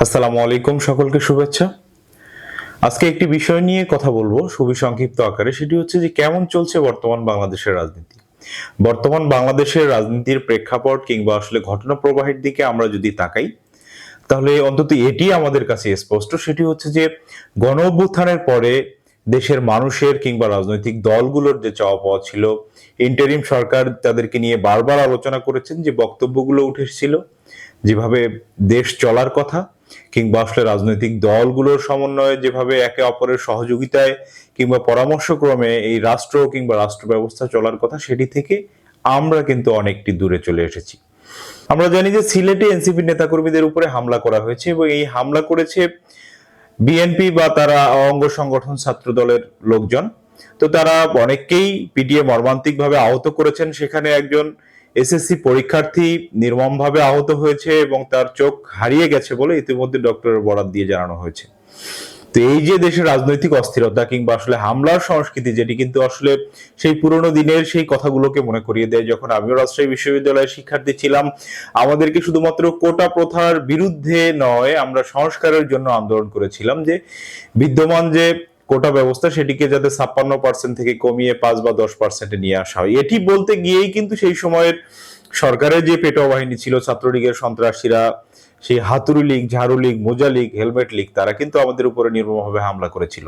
আসসালামু আলাইকুম, সকলকে শুভেচ্ছা। আজকে একটি বিষয় নিয়ে কথা বলবো খুবই সংক্ষিপ্ত আকারে। সেটি হচ্ছে যে কেমন চলছে বর্তমান বাংলাদেশের রাজনীতি। বর্তমান বাংলাদেশের রাজনীতির প্রেক্ষাপট কিংবা আসলে ঘটনা প্রবাহের দিকে আমরা যদি তাকাই, তাহলে অন্তত এটি আমাদের কাছে স্পষ্ট। সেটি হচ্ছে যে গণ অভ্যুত্থানের পরে দেশের মানুষের কিংবা রাজনৈতিক দলগুলোর যে চাওয়া পাওয়া ছিল, ইন্টারিম সরকার তাদেরকে নিয়ে বারবার আলোচনা করেছেন, যে বক্তব্যগুলো উঠে এসেছিল, যেভাবে দেশ চলার কথা কিংবা আসলে রাজনৈতিক দলগুলোর সমন্বয়ে যেভাবে একে অপরের সহযোগিতায় কিংবা পরামর্শক্রমে এই রাষ্ট্র কিংবা রাষ্ট্র ব্যবস্থা চলার কথা, সেটি থেকে আমরা কিন্তু অনেকটি দূরে চলে এসেছি। আমরা জানি যে সিলেটে এনসিপি নেতাকর্মীদের উপরে হামলা করা হয়েছে এবং এই হামলা করেছে বিএনপি বা তারা অঙ্গ সংগঠন ছাত্র দলের লোকজন। তো তারা অনেককেই পিটিয়ে মর্মান্তিকভাবে আহত করেছেন। সেখানে একজন এসএসসি পরীক্ষার্থী নির্মমভাবে আহত হয়েছে এবং তার চোখ হারিয়ে গেছে বলে ইতিমধ্যে ডক্টরের বরাত দিয়ে জানানো হয়েছে। তো এই যে দেশের রাজনৈতিক অস্থিরতা কিংবা আসলে হামলার সংস্কৃতি, যেটি কিন্তু আসলে সেই পুরোনো দিনের সেই কথাগুলোকে মনে করিয়ে দেয়। যখন আমিও রাজশাহী বিশ্ববিদ্যালয়ের শিক্ষার্থী ছিলাম, আমাদেরকে শুধুমাত্র কোটা প্রথার বিরুদ্ধে নয়, আমরা সংস্কারের জন্য আন্দোলন করেছিলাম, যে বিদ্যমান যে কোটা ব্যবস্থা সেটিকে যাতে 56% থেকে কমিয়ে 5 বা 10%-এ নিয়ে আসা হয়। এটি বলতে গিয়েই কিন্তু সেই সময়ের সরকারের যে পেটোয়া বাহিনী ছিল, ছাত্রলীগের সন্ত্রাসীরা, সেই হাতুড়ি লীগ, ঝাড়ু লীগ, মোজা লীগ, হেলমেট লীগ, তারা কিন্তু আমাদের উপরে নির্মমভাবে হামলা করেছিল।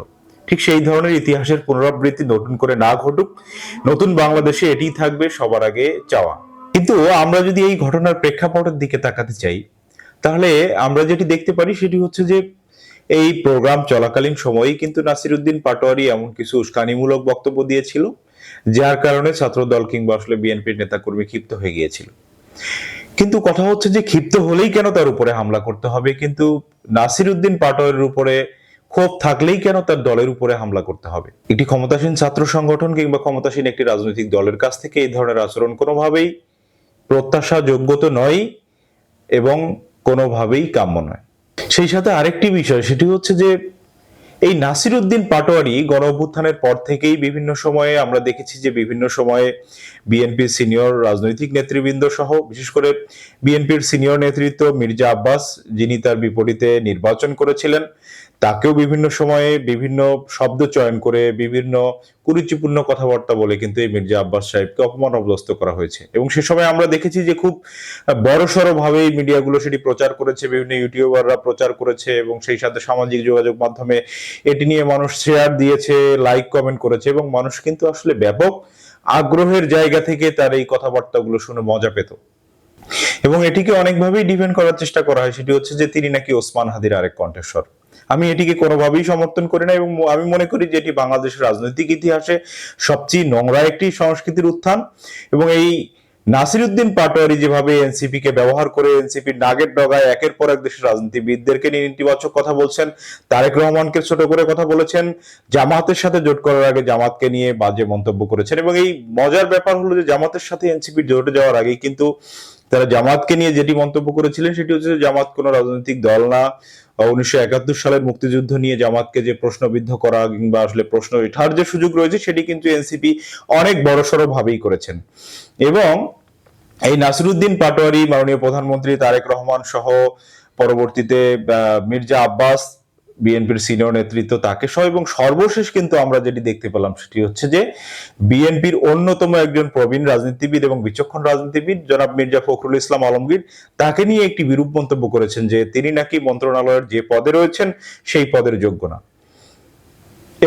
ঠিক সেই ধরনের ইতিহাসের পুনরাবৃত্তি নতুন করে না ঘটুক, নতুন বাংলাদেশে এটিই থাকবে সবার আগে চাওয়া। কিন্তু আমরা যদি এই ঘটনার প্রেক্ষাপটের দিকে তাকাতে চাই, তাহলে আমরা যেটি দেখতে পারি সেটি হচ্ছে যে এই প্রোগ্রাম চলাকালীন সময়েই কিন্তু নাসিরউদ্দিন পাটোয়ারি এমন কিছু উস্কানিমূলক বক্তব্য দিয়েছিল, যার কারণে ছাত্রদল কিংবা আসলে বিএনপির নেতাকর্মী ক্ষিপ্ত হয়ে গিয়েছিল। কিন্তু কথা হচ্ছে যে ক্ষিপ্ত হলেই কেন তার উপরে হামলা করতে হবে? কিন্তু নাসিরউদ্দিন পাটোয়ারির উপরে ক্ষোভ থাকলেই কেন তার দলের উপরে হামলা করতে হবে? একটি ক্ষমতাসীন ছাত্র সংগঠন কিংবা ক্ষমতাসীন একটি রাজনৈতিক দলের কাছ থেকে এই ধরনের আচরণ কোনোভাবেই প্রত্যাশা যোগ্য তো নয় এবং কোনোভাবেই কাম্য নয়। সেই সাথে আরেকটি বিষয়, সেটি হচ্ছে যে এই নাসিরউদ্দিন পাটোয়ারি গণ অভ্যুত্থানের পর থেকেই বিভিন্ন সময়ে আমরা দেখেছি যে বিভিন্ন সময়ে বিএনপির সিনিয়র রাজনৈতিক নেতৃবৃন্দ সহ বিশেষ করে বিএনপির সিনিয়র নেতৃত্ব মির্জা আব্বাস, যিনি তার বিপরীতে নির্বাচন করেছিলেন, তাকেও বিভিন্ন সময়ে বিভিন্ন শব্দ চয়ন করে বিভিন্ন কুরুচিপূর্ণ কথাবার্তা বলে কিন্তু এই মির্জা আব্বাস সাহেবকে অপমান অবস্ত করা হয়েছে। এবং সে সময় আমরা দেখেছি যে খুব বড়সড় ভাবে এই মিডিয়াগুলো সেটি প্রচার করেছে, বিভিন্ন ইউটিউবাররা প্রচার করেছে এবং সেই সাথে সামাজিক যোগাযোগ মাধ্যমে এটি নিয়ে মানুষ শেয়ার দিয়েছে, লাইক কমেন্ট করেছে এবং মানুষ কিন্তু আসলে ব্যাপক আগ্রহের জায়গা থেকে তার এই কথাবার্তাগুলো শুনে মজা পেত। এবং এটিকে অনেকভাবেই ডিফেন্ড করার চেষ্টা করা হয়, সেটি হচ্ছে যে তিনি নাকি ওসমান হাদির আরেক কণ্ঠস্বর। আমি এটিকে কোনোভাবেই সমর্থন করি না এবং আমি মনে করি যে এটি বাংলাদেশের রাজনৈতিক ইতিহাসে সবচেয়ে নোংরা একটি সংস্কৃতির উত্থান। এবং এই নাসিরউদ্দিন পাটোয়ারি যেভাবে এনসিপি কে ব্যবহার করে এনসিপির নাগের ডগায় একের পর এক দেশের রাজনীতিবিদদেরকে নিয়ে নেতিবাচক কথা বলছেন, তারেক রহমানকে ছোট করে কথা বলেছেন, জামাতের সাথে জোট করার আগে জামাতকে নিয়ে বাজে মন্তব্য করেছেন। এবং এই মজার ব্যাপার হলো যে জামাতের সাথে এনসিপির জোটে যাওয়ার আগেই কিন্তু তারা জামাতকে নিয়ে যেটি মন্তব্য করেছিলেন সেটি হচ্ছে জামাত কোনো রাজনৈতিক দল না। 1971 সালের মুক্তিযুদ্ধ নিয়ে জামাতকে যে প্রশ্নবিদ্ধ করা কিংবা আসলে প্রশ্ন ওঠার যে সুযোগ রয়েছে, সেটি কিন্তু এনসিপি অনেক বড়সড় ভাবেই করেছেন। এবং এই নাসিরউদ্দিন পাটোয়ারি, মাননীয় প্রধানমন্ত্রী তারেক রহমান সহ পরবর্তীতে মির্জা আব্বাস, বিএনপির সিনিয়র নেতৃত্ব তাকে সহ, এবং সর্বশেষ কিন্তু আমরা যেটি দেখতে পেলাম সেটি হচ্ছে যে বিএনপির অন্যতম একজন প্রবীণ রাজনীতিবিদ এবং বিচক্ষণ রাজনীতিবিদ জনাব মির্জা ফখরুল ইসলাম আলমগীর, তাকে নিয়ে একটি বিরূপ মন্তব্য করেছেন যে তিনি নাকি মন্ত্রণালয়ের যে পদে রয়েছেন সেই পদের যোগ্য না।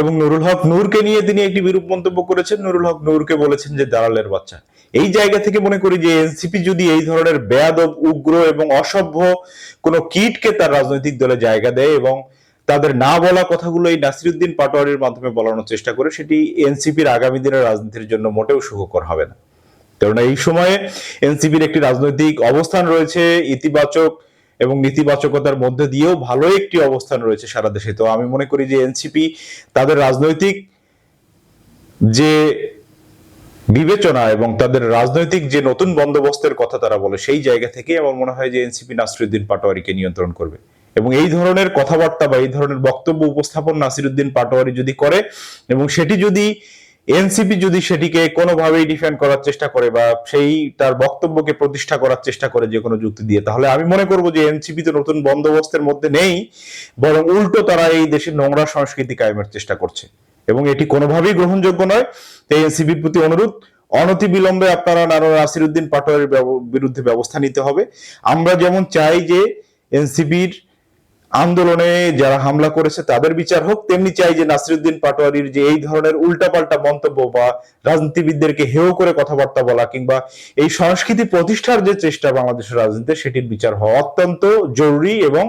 এবং নুরুল হক নূরকে নিয়ে তিনি একটি বিরূপ মন্তব্য করেছেন, নুরুল হক নূরকে বলেছেন যে দালালের বাচ্চা। এই জায়গা থেকে মনে করি যে এনসিপি যদি এই ধরনের বেয়াদব, উগ্র এবং অসভ্য কোন কিটকে তার রাজনৈতিক দলে জায়গা দেয় এবং তাদের না বলা কথাগুলো এই নাসিরউদ্দিন পাটোয়ারির মাধ্যমে বলানোর চেষ্টা করে, সেটি এনসিপির আগামী দিনের রাজনীতির জন্য মোটেও সুখকর হবে না। কেননা এই সময়ে এনসিপির একটি রাজনৈতিক অবস্থান রয়েছে, ইতিবাচক এবং নেতিবাচকতার মধ্যে দিয়েও ভালো একটি অবস্থান রয়েছে সারা দেশে। তো আমি মনে করি যে এনসিপি তাদের রাজনৈতিক যে বিবেচনা এবং তাদের রাজনৈতিক যে নতুন বন্দোবস্তের কথা তারা বলে, সেই জায়গা থেকে আমার মনে হয় যে এনসিপি নাসিরউদ্দিন পাটোয়ারিকে নিয়ন্ত্রণ করবে। এবং এই ধরনের কথাবার্তা বা এই ধরনের বক্তব্য উপস্থাপন নাসিরউদ্দিন পাটোয়ারি যদি করে এবং সেটি যদি এনসিপি যদি সেটিকে কোনোভাবেই ডিফেন্ড করার চেষ্টা করে বা সেই তার বক্তব্যকে প্রতিষ্ঠা করার চেষ্টা করে যে কোনো যুক্তি দিয়ে, তাহলে আমি মনে করব যে এনসিপি তো নতুন বন্দোবস্তের মধ্যে নেই, বরং উল্টো তারা এই দেশের নোংরা সংস্কৃতি কায়েমের চেষ্টা করছে এবং এটি কোনোভাবেই গ্রহণযোগ্য নয়। তাই এনসিপির প্রতি অনুরোধ, অনতিবিলম্বে আপনারা নাসিরউদ্দিন পাটোয়ারির বিরুদ্ধে ব্যবস্থা নিতে হবে। আমরা যেমন চাই যে এনসিপির আন্দোলনে যারা হামলা করেছে তাদের বিচার হোক, তেমনি চাই যে নাসিরউদ্দিন পাটোয়ারির যে এই ধরনের উল্টাপাল্টা মন্তব্য বা রাজনীতিবিদদেরকে হেয় করে কথাবার্তা বলা কিংবা এই সংস্কৃতি প্রতিষ্ঠার যে চেষ্টা বাংলাদেশের রাজনীতিতে, সেটির বিচার হওয়া অত্যন্ত জরুরি এবং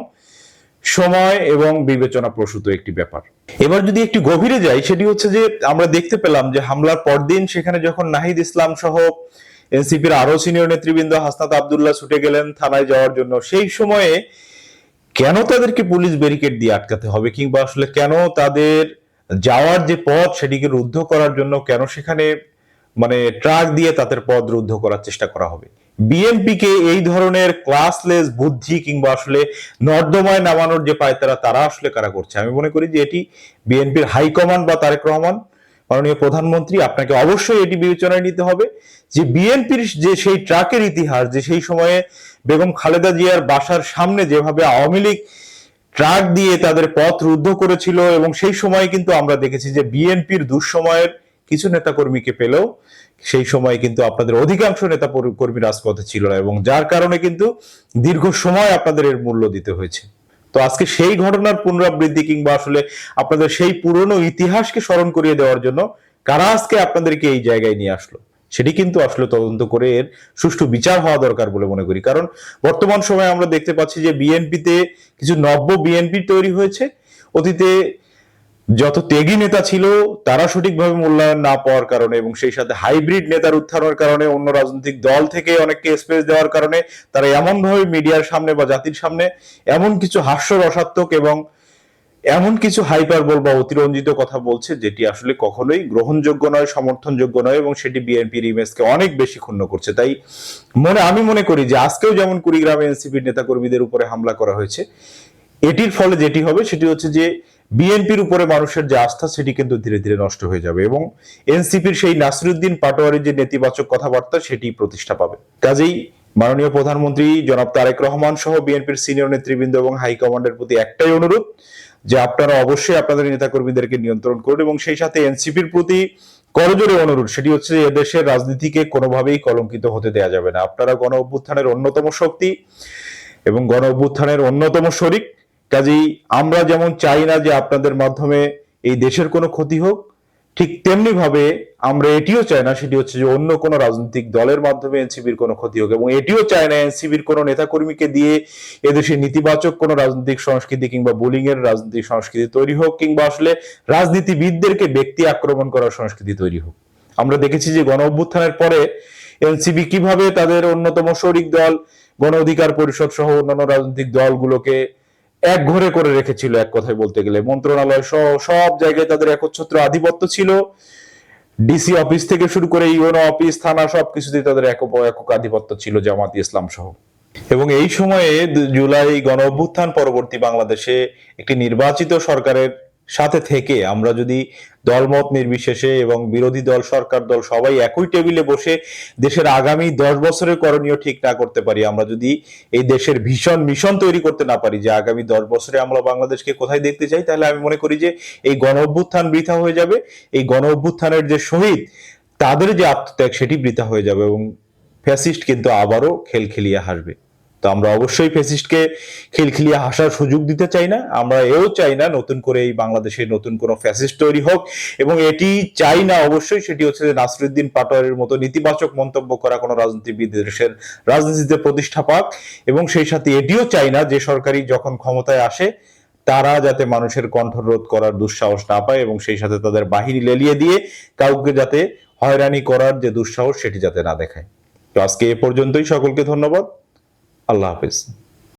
সময় এবং বিবেচনা প্রসূত একটি ব্যাপার। এবার যদি একটু গভীরে যাই, সেটি হচ্ছে যে আমরা দেখতে পেলাম যে হামলার পরদিন সেখানে যখন নাহিদ ইসলাম সহ এনসিপির আরো সিনিয়র নেতৃবৃন্দ হাসনাত আব্দুল্লাহ ছুটে গেলেন থানায় যাওয়ার জন্য, সেই সময়ে কেন তাদেরকে পুলিশ ব্যারিকেড দিয়ে আটকাতে হবে কিংবা আসলে কেন তাদের যাওয়ার যে পথ সেটিকে রুদ্ধ করার জন্য কেন সেখানে ট্রাক দিয়ে তাদের পথ রুদ্ধ করার চেষ্টা করা হবে? বিএনপিকে এই ধরনের ক্লাসলেস বুদ্ধি কিংবা আসলে নর্দমায় নামানোর যে পায়তারা তারা আসলে কারা করছে? আমি মনে করি যে এটি বিএনপির হাইকমান্ড বা তারেক রহমান মাননীয় প্রধানমন্ত্রী, আপনাকে অবশ্যই এটি বিবেচনায় নিতে হবে যে বিএনপির যে সেই ট্রাকের ইতিহাস, যে সেই সময়ে বেগম খালেদা জিয়ার বাসার সামনে যেভাবে আওয়ামী লীগ ট্রাক দিয়ে তাদের পথ রুদ্ধ করেছিল, এবং সেই সময় কিন্তু আমরা দেখেছি যে বিএনপির দুঃসময়ের কিছু নেতাকর্মীকে পেলেও সেই সময় কিন্তু আপনাদের অধিকাংশ নেতা কর্মী রাজপথে ছিল না, এবং যার কারণে কিন্তু দীর্ঘ সময় আপনাদের এর মূল্য দিতে হয়েছে। তো আজকে সেই ঘটনার পুনরাবৃত্তি কিংবা আসলে আপনাদের সেই পুরনো ইতিহাসকে স্মরণ করিয়ে দেওয়ার জন্য কারা আজকে আপনাদেরকে এই জায়গায় নিয়ে আসলো, সেটি কিন্তু আসলে তদন্ত করে এর সুষ্ঠু বিচার হওয়া দরকার বলে মনে করি। কারণ বর্তমান সময়ে আমরা দেখতে পাচ্ছি যে বিএনপিতে কিছু নব্য বিএনপি তৈরি হয়েছে। অতীতে যত ত্যাগী নেতা ছিল তারা সঠিকভাবে মূল্যায়ন না পাওয়ার কারণে এবং সেই সাথে হাইব্রিড নেতার উত্থানের কারণে, অন্য রাজনৈতিক দল থেকে অনেককে স্পেস দেওয়ার কারণে তারা এমনভাবে মিডিয়ার সামনে বা জাতির সামনে এমন কিছু হাস্যরসাত্মক এবং এমন কিছু হাইপারবোল বা অতিরঞ্জিত কথা বলছে যেটি আসলে কখনোই গ্রহণযোগ্য নয়, সমর্থনযোগ্য নয়, এবং সেটি বিএনপির ইমেজকে অনেক বেশি ক্ষুণ্ণ করছে। তাই আমি মনে করি যে আজকেও যেমন কুড়িগ্রামে এনসিপির নেতাকর্মীদের উপরে হামলা করা হয়েছে, এটির ফলে যেটি হবে সেটি হচ্ছে যে বিএনপির উপরে মানুষের যে আস্থা সেটি কিন্তু ধীরে ধীরে নষ্ট হয়ে যাবে এবং এনসিপির সেই নাসিরউদ্দিন পাটোয়ারির যে নেতিবাচক কথাবার্তা সেটি প্রতিষ্ঠা পাবে। কাজেই মাননীয় প্রধানমন্ত্রী জনাব তারেক রহমান সহ বিএনপির সিনিয়র নেতৃবৃন্দ এবং হাইকমান্ডের প্রতি একটাই অনুরোধ যে আপনারা অবশ্যই আপনাদের নেতাকর্মীদেরকে নিয়ন্ত্রণ করুন, এবং সেই সাথে এনসিপির প্রতি করজোরে অনুরোধ সেটি হচ্ছে যে এদেশের রাজনীতিকে কোনোভাবেই কলঙ্কিত হতে দেওয়া যাবে না। আপনারা গণ অভ্যুত্থানের অন্যতম শক্তি এবং গণ অভ্যুত্থানের অন্যতম শরিক। কাজেই আমরা যেমন চাই না যে আপনাদের মাধ্যমে এই দেশের কোনো ক্ষতি হোক, ঠিক তেমনি ভাবে আমরা এটিও চাই না সেটি হচ্ছে যে অন্য কোনো রাজনৈতিক দলের মাধ্যমে এনসিপির কোনো ক্ষতি হোক, এবং এটিও চাই না এনসিপির কোনো নেতাকর্মীকে দিয়ে এদেশে নেতিবাচক কোনো রাজনৈতিক সংস্কৃতি কিংবা বুলিং এর রাজনৈতিক সংস্কৃতি তৈরি হোক কিংবা আসলে রাজনীতিবিদদেরকে ব্যক্তি আক্রমণ করার সংস্কৃতি তৈরি হোক। আমরা দেখেছি যে গণ অভ্যুত্থানের পরে এনসিপি কিভাবে তাদের অন্যতম শরিক দল গণ অধিকার পরিষদ সহ অন্যান্য রাজনৈতিক দলগুলোকে এক ঘরে করে রেখেছিল। এক কথায় বলতে গেলে মন্ত্রণালয় সহ সব জায়গায় তাদের একচ্ছত্র আধিপত্য ছিল। ডিসি অফিস থেকে শুরু করে ইউনো অফিস, থানা, সবকিছুতেই তাদের একক আধিপত্য ছিল জামাত ইসলাম সহ। এবং এই সময়ে জুলাই গণ অভ্যুত্থান পরবর্তী বাংলাদেশে একটি নির্বাচিত সরকারের সাথে থেকে আমরা যদি দলমত নির্বিশেষে এবং বিরোধী দল, সরকার দল সবাই একই টেবিলে বসে দেশের আগামী 10 বছরের করণীয় ঠিক না করতে পারি, আমরা যদি এই দেশের ভীষণ মিশন তৈরি করতে না পারি যে আগামী 10 বছরে আমরা বাংলাদেশকে কোথায় দেখতে চাই, তাহলে আমি মনে করি যে এই গণ অভ্যুত্থান বৃথা হয়ে যাবে। এই গণ অভ্যুত্থানের যে শহীদ তাদের যে আত্মত্যাগ সেটি বৃথা হয়ে যাবে এবং ফ্যাসিস্ট কিন্তু আবারও খেলখেলিয়ে হাসবে। তো আমরা অবশ্যই ফ্যাসিস্টকে খিলখিলিয়ে হাসার সুযোগ দিতে চাই না। আমরা এও চাই না নতুন করে এই বাংলাদেশে নতুন কোনো ফ্যাসিস্ট তৈরি হোক, এবং এটি চাই না অবশ্যই সেটি হচ্ছে যে নাসিরউদ্দিন পাটোয়ারির মতো নেতিবাচক মন্তব্য করা কোনো রাজনীতিবিদ দেশের রাজনীতিতে প্রতিষ্ঠা পাক, এবং সেই সাথে এটিও চাই না যে সরকারি যখন ক্ষমতায় আসে তারা যাতে মানুষের কণ্ঠরোধ করার দুঃসাহস না পায় এবং সেই সাথে তাদের বাহিনী লেলিয়ে দিয়ে কাউকে যাতে হয়রানি করার যে দুঃসাহস সেটি যাতে না দেখায়। তো আজকে এ পর্যন্তই, সকলকে ধন্যবাদ। আল্লাহ হাফেজ।